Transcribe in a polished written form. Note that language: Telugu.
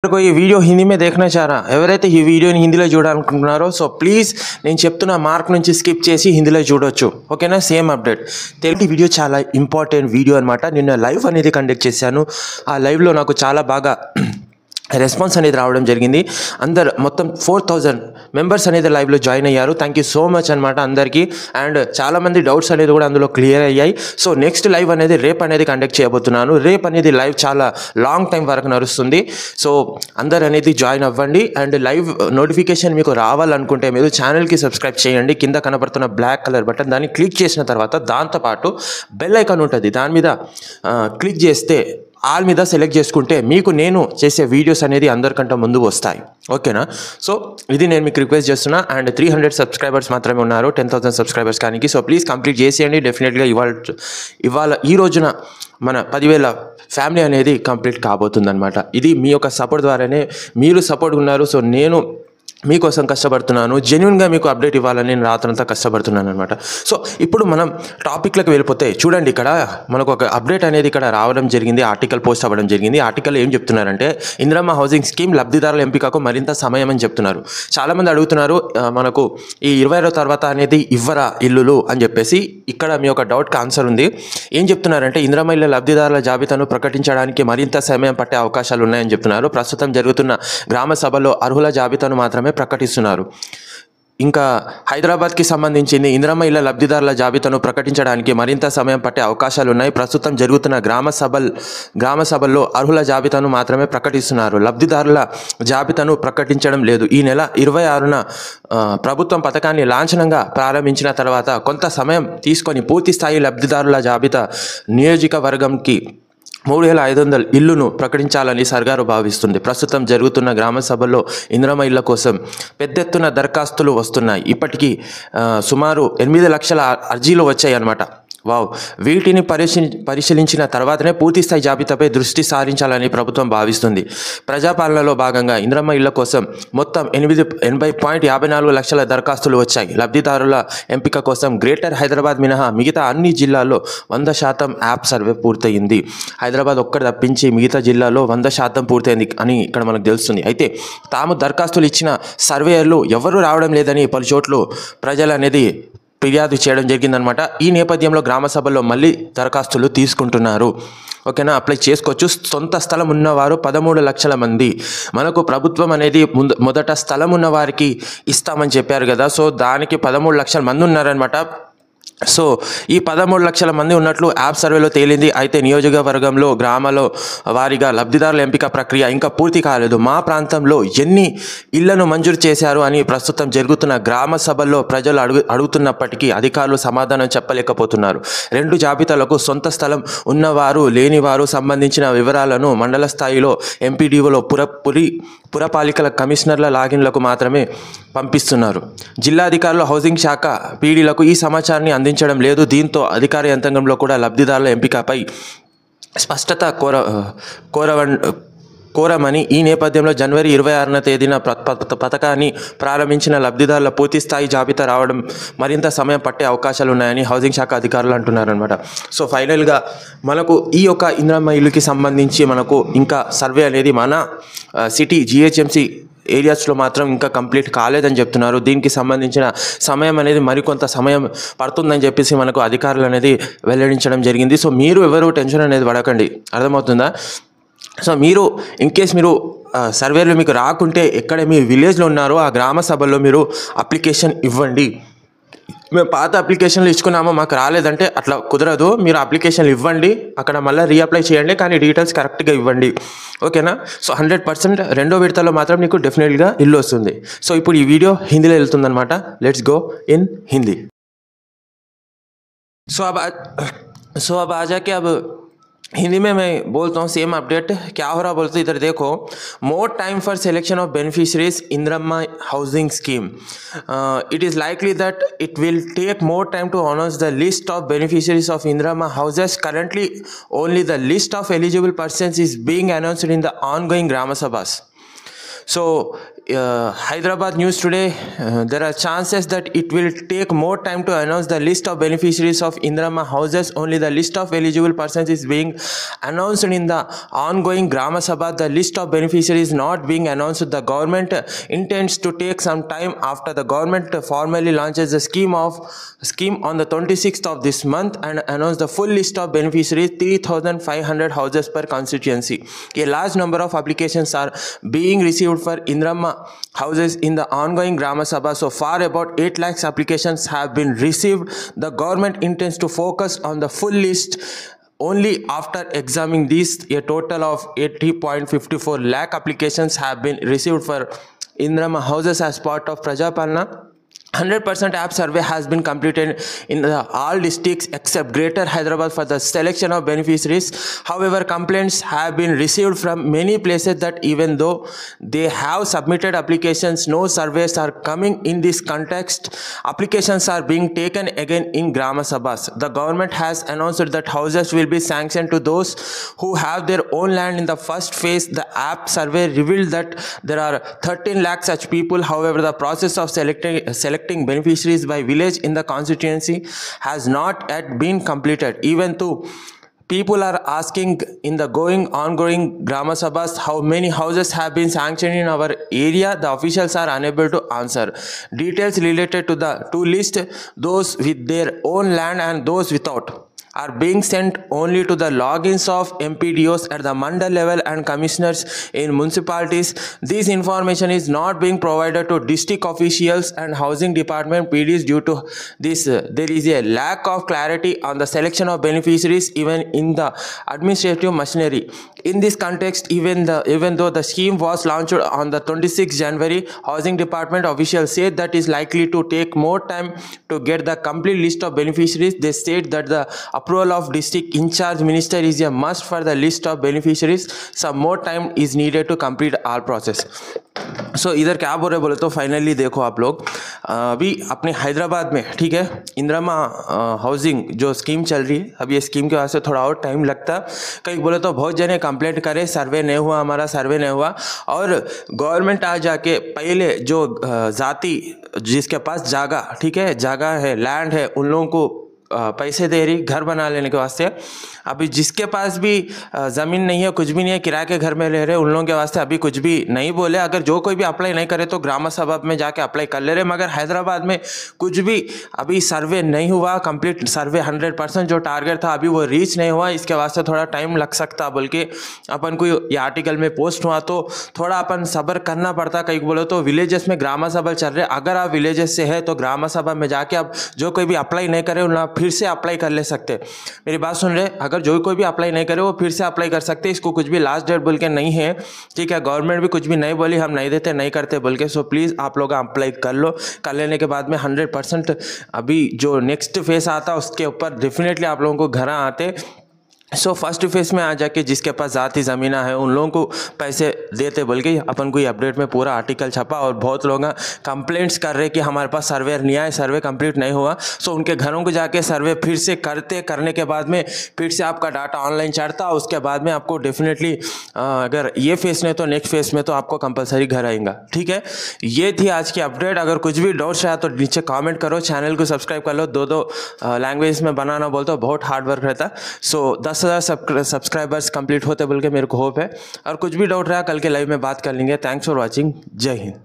कोई वीडियो हिंदी में देखना चाह रहा ఎవరైతే ఈ వీడియోని హిందీలో చూడాలనుకుంటున్నారో సో ప్లీజ్ నేను చెప్తున్న మార్క్ నుంచి స్కిప్ చేసి హిందీలో చూడొచ్చు ఓకేనా సేమ్ అప్డేట్ తెలుగు వీడియో చాలా ఇంపార్టెంట్ వీడియో అన్నమాట నిన్న లైవ్ అనేది కండక్ట్ చేశాను ఆ లైవ్ లో నాకు చాలా బాగా రెస్పాన్స్ అనేది రావడం జరిగింది అందరూ మొత్తం 4000 మెంబర్స్ అనేది లైవ్ లో జాయిన్ అయ్యారు థాంక్యూ సో మచ్ అన్నమాట అందరికీ అండ్ చాలా మంది డౌట్స్ అనేది కూడా అందులో క్లియర్ అయ్యాయి సో నెక్స్ట్ లైవ్ అనేది రేపు అనేది కండక్ట్ చేయబోతున్నాను రేపు అనేది లైవ్ చాలా లాంగ్ టైం వరకు నడుస్తుంది సో అందరూ అనేది జాయిన్ అవ్వండి అండ్ లైవ్ నోటిఫికేషన్ మీకు రావాలనుకుంటే మీరు ఛానల్ కి సబ్స్క్రైబ్ చేయండి కింద కనబడుతున్న బ్లాక్ కలర్ బటన్ దాన్ని క్లిక్ చేసిన తర్వాత దాంతో పాటు బెల్ ఐకాన్ ఉంటుంది దాని మీద క్లిక్ చేస్తే ఆల్ మీద సెలెక్ట్ చేసుకుంటే మీకు నేను చేసే వీడియోస్ అనేది అందరికంటే ముందు వస్తాయి ఓకేనా సో ఇది నేను మీకు రిక్వెస్ట్ చేస్తున్నా అండ్ 300 సబ్స్క్రైబర్స్ మాత్రమే ఉన్నారు 10000 సబ్స్క్రైబర్స్ కానీ సో ప్లీజ్ కంప్లీట్ చేసేయండి డెఫినెట్గా ఇవాళ ఈ రోజున మన 10000 ఫ్యామిలీ అనేది కంప్లీట్ కాబోతుందన్నమాట ఇది మీ యొక్క సపోర్ట్ ద్వారానే మీరు సపోర్ట్ ఉన్నారు సో నేను మీకోసం కష్టపడుతున్నాను జెన్యూన్గా మీకు అప్డేట్ ఇవ్వాలని నేను రాత్రంతా కష్టపడుతున్నాను అనమాట సో ఇప్పుడు మనం టాపిక్లకు వెళ్ళిపోతే చూడండి ఇక్కడ మనకు ఒక అప్డేట్ అనేది ఇక్కడ రావడం జరిగింది ఆర్టికల్ పోస్ట్ అవ్వడం జరిగింది ఆర్టికల్ ఏం చెప్తున్నారంటే ఇందిరమ్మ హౌసింగ్ స్కీమ్ లబ్ధిదారుల ఎంపికకు మరింత సమయం అని చెప్తున్నారు చాలామంది అడుగుతున్నారు మనకు ఈ 20 తర్వాత అనేది ఇవ్వరా ఇల్లులు అని చెప్పేసి ఇక్కడ మీ యొక్క డౌట్కి ఆన్సర్ ఉంది ఏం చెప్తున్నారంటే ఇందిరమ్మ ఇళ్ళ లబ్ధిదారుల జాబితాను ప్రకటించడానికి మరింత సమయం పట్టే అవకాశాలు ఉన్నాయని చెప్తున్నారు ప్రస్తుతం జరుగుతున్న గ్రామ సభలో అర్హుల జాబితాను మాత్రమే ప్రకటిస్తున్నారు ఇంకా హైదరాబాద్కి సంబంధించింది ఇందిరమ్మ ఇళ్ళ లబ్ధిదారుల జాబితాను ప్రకటించడానికి మరింత సమయం పట్టే అవకాశాలు ఉన్నాయి ప్రస్తుతం జరుగుతున్న గ్రామ సభల్లో అర్హుల జాబితాను మాత్రమే ప్రకటిస్తున్నారు లబ్ధిదారుల జాబితాను ప్రకటించడం లేదు ఈ నెల 26న ప్రభుత్వం పథకాన్ని లాంఛనంగా ప్రారంభించిన తర్వాత కొంత సమయం తీసుకొని పూర్తి స్థాయి లబ్ధిదారుల జాబితా నియోజకవర్గంకి 3500 ఇల్లును ప్రకటించాలని సర్కారు భావిస్తుంది ప్రస్తుతం జరుగుతున్న గ్రామ సభల్లో ఇందిరమ్మ ఇళ్ల కోసం పెద్ద ఎత్తున దరఖాస్తులు వస్తున్నాయి ఇప్పటికీ సుమారు 8 లక్షల అర్జీలు వచ్చాయి అన్నమాట వావ్ వీటిని పరిశీలించిన తర్వాతనే పూర్తిస్థాయి జాబితాపై దృష్టి సారించాలని ప్రభుత్వం భావిస్తుంది ప్రజాపాలనలో భాగంగా ఇందిరమ్మ ఇళ్ల కోసం మొత్తం 80.54 లక్షల దరఖాస్తులు వచ్చాయి లబ్ధిదారుల ఎంపిక కోసం గ్రేటర్ హైదరాబాద్ మినహా మిగతా అన్ని జిల్లాల్లో 100% యాప్ సర్వే పూర్తయింది హైదరాబాద్ ఒక్కటి తప్పించి మిగతా జిల్లాలో 100% పూర్తయింది అని ఇక్కడ మనకు తెలుస్తుంది అయితే తాము దరఖాస్తులు ఇచ్చిన సర్వేయర్లు ఎవరు రావడం లేదని పలు చోట్ల ప్రజలు అనేది ఫిర్యాదు చేయడం జరిగిందనమాట ఈ నేపథ్యంలో గ్రామ సభల్లో మళ్ళీ దరఖాస్తులు తీసుకుంటున్నారు ఓకేనా అప్లై చేసుకోవచ్చు సొంత స్థలం ఉన్నవారు 13 లక్షల మంది మనకు ప్రభుత్వం అనేది మొదట స్థలం ఉన్న వారికి ఇస్తామని చెప్పారు కదా సో దానికి 13 లక్షల మంది ఉన్నారనమాట సో ఈ 13 లక్షల మంది ఉన్నట్లు యాప్ సర్వేలో తేలింది అయితే నియోజకవర్గంలో గ్రామాల్లో వారిగా లబ్ధిదారుల ఎంపిక ప్రక్రియ ఇంకా పూర్తి కాలేదు మా ప్రాంతంలో ఎన్ని ఇళ్లను మంజూరు చేశారు అని ప్రస్తుతం జరుగుతున్న గ్రామ సభల్లో ప్రజలు అడుగుతున్నప్పటికీ అధికారులు సమాధానం చెప్పలేకపోతున్నారు 2 జాబితాలకు సొంత స్థలం ఉన్నవారు లేనివారు సంబంధించిన వివరాలను మండల స్థాయిలో ఎంపీడీఓలో పురపాలికల కమిషనర్ల లాగిన్లకు మాత్రమే పంపిస్తున్నారు జిల్లా అధికారులు హౌసింగ్ శాఖ పీడీలకు ఈ సమాచారాన్ని అందించడం లేదు దీంతో అధికార యంత్రాంగంలో కూడా లబ్ధిదారుల ఎంపికపై స్పష్టత కోరమని ఈ నేపథ్యంలో జనవరి 26న తేదీన పథకాన్ని ప్రారంభించిన లబ్ధిదారుల పూర్తి స్థాయి జాబితా రావడం మరింత సమయం పట్టే అవకాశాలు ఉన్నాయని హౌసింగ్ శాఖ అధికారులు అంటున్నారనమాట సో ఫైనల్గా మనకు ఈ యొక్క ఇందిరమ్మ ఇల్లుకి సంబంధించి మనకు ఇంకా సర్వే అనేది మన సిటీ జిహెచ్ఎంసి ఏరియాస్లో మాత్రం ఇంకా కంప్లీట్ కాలేదని చెప్తున్నారు దీనికి సంబంధించిన సమయం అనేది మరికొంత సమయం పడుతుందని చెప్పేసి మనకు అధికారులు అనేది వెల్లడించడం జరిగింది సో మీరు ఎవరు టెన్షన్ అనేది పడకండి అర్థమవుతుందా సో మీరు ఇన్ కేస్ మీరు సర్వేలో మీకు రాకుంటే ఎక్కడ మీ విలేజ్లో ఉన్నారో ఆ గ్రామ సభల్లో మీరు అప్లికేషన్ ఇవ్వండి మేము పాత అప్లికేషన్లు ఇచ్చుకున్నామో మాకు రాలేదంటే అట్లా కుదరదు మీరు అప్లికేషన్లు ఇవ్వండి అక్కడ మళ్ళీ రీఅప్లై చేయండి కానీ డీటెయిల్స్ కరెక్ట్గా ఇవ్వండి ఓకేనా సో 100% రెండో విడతలో మాత్రం మీకు డెఫినెట్గా ఇల్లు వస్తుంది సో ఇప్పుడు ఈ వీడియో హిందీలో వెళ్తుందన్నమాట let's go in Hindi so अब आ जाके अब हिंदी में मैं बोलता हूँ सेम अपडेट क्या हो रहा बोलते इधर देखो more time for selection of beneficiaries Indiramma housing scheme it is likely that it will take more time to announce the list of beneficiaries of Indiramma houses currently only the list of eligible persons is being announced in the ongoing Grama Sabhas. So Hyderabad News today, there are chances that it will take more time to announce the list of beneficiaries of Indirama houses. Only the list of eligible persons is being announced in the ongoing Grama Sabha. The list of beneficiaries is not being announced. The government intends to take some time after the government formally launches the scheme on the 26th of this month and announce the full list of beneficiaries. 3,500 houses per constituency. A large number of applications are being received for Indirama houses in the ongoing Grama Sabha. So far, about 8 lakhs applications have been received. The government intends to focus on the full list only after examining these. A total of 80.54 lakh applications have been received for Indirama houses as part of Prajapalana. 100% app survey has been completed in all districts except Greater Hyderabad for the selection of beneficiaries. However, complaints have been received from many places that even though they have submitted applications, no surveys are coming. In this context, applications are being taken again in Grama Sabhas. The government has announced that houses will be sanctioned to those who have their own land in the first phase. The app survey revealed that there are 13 lakh such people. However, the process of selecting beneficiaries by village in the constituency has not yet been completed. Even though people are asking in the ongoing Grama Sabhas how many houses have been sanctioned in our area, the officials are unable to answer. Details related to the two lists, those with their own land and those without, are being sent only to the logins of MPDOs at the mandal level and commissioners in municipalities. This information is not being provided to district officials and housing department PDs. Due to this, there is a lack of clarity on the selection of beneficiaries even in the administrative machinery. In this context, even though the scheme was launched on the 26th January, housing department officials said that is likely to take more time to get the complete list of beneficiaries. They state that the approval of district in charge minister is a must for the list of beneficiaries. Some more time is needed to complete all process. सो इधर क्या बोल रहे बोले तो फाइनली देखो आप लोग अभी अपने हैदराबाद में, ठीक है, इंदिरा हाउसिंग जो स्कीम चल रही है, अभी ये स्कीम के वास्ते थोड़ा और टाइम लगता है. कई बोले तो बहुत जने कंप्लेंट करे सर्वे नहीं हुआ, हमारा सर्वे नहीं हुआ. और गवर्नमेंट आ जाके पहले जो जाति जिसके पास जगह, ठीक है, जगह है, लैंड है, उन लोगों को पैसे दे रही घर बना लेने के वास्ते. अभी जिसके पास भी ज़मीन नहीं है, कुछ भी नहीं है, किराए के घर में रह रहे, उन लोगों के वास्ते अभी कुछ भी नहीं बोले. अगर जो कोई भी अप्लाई नहीं करे तो ग्राम सभा में जाके अप्लाई कर ले रहे. मगर हैदराबाद में कुछ भी अभी सर्वे नहीं हुआ, कंप्लीट सर्वे 100% जो टारगेट था अभी वो रीच नहीं हुआ. इसके वास्ते थोड़ा टाइम लग सकता, बल्कि अपन को ये आर्टिकल में पोस्ट हुआ तो थोड़ा अपन सब्र करना पड़ता. कहीं बोलो तो विलेजेस में ग्राम सभा चल रहे. अगर आप विलेजेस से है तो ग्राम सभा में जाके आप जो कोई भी अप्लाई नहीं करे उन फिर से अप्लाई कर ले सकते. मेरी बात सुन रहे, अगर जो कोई भी अप्लाई नहीं करे वो फिर से अप्लाई कर सकते. इसको कुछ भी लास्ट डेट बोल के नहीं है, ठीक है. गवर्नमेंट भी कुछ भी नहीं बोली हम नहीं देते नहीं करते बोल के. सो प्लीज़ आप लोग अप्लाई कर लो. कर लेने के बाद में 100% अभी जो नेक्स्ट फेस आता उसके ऊपर डेफिनेटली आप लोगों को घर आते. सो फर्स्ट फेस में आ जाके जिसके पास ज़ाती ज़मीन है उन लोगों को पैसे देते बोल के अपन को ये अपडेट में पूरा आर्टिकल छपा. और बहुत लोग कंप्लेंट्स कर रहे कि हमारे पास सर्वेयर नहीं आया, सर्वे कंप्लीट नहीं हुआ. सो उनके घरों को जाके सर्वे फिर से करने के बाद में फिर से आपका डाटा ऑनलाइन चढ़ता. उसके बाद में आपको डेफिनेटली अगर ये फेस नहीं तो नेक्स्ट फेस में तो आपको कंपलसरी घर आएगा, ठीक है. ये थी आज की अपडेट. अगर कुछ भी डाउट्स रहा तो नीचे कॉमेंट करो, चैनल को सब्सक्राइब कर लो. दो लैंग्वेज में बनाना बोलते हो, बहुत हार्ड वर्क रहता. सो 10,000 सब्सक्राइबर्स कंप्लीट होते बोल के मेरे को होप है. और कुछ भी डाउट रहा कल के लाइव में बात कर लेंगे. Thanks for watching. जय हिंद.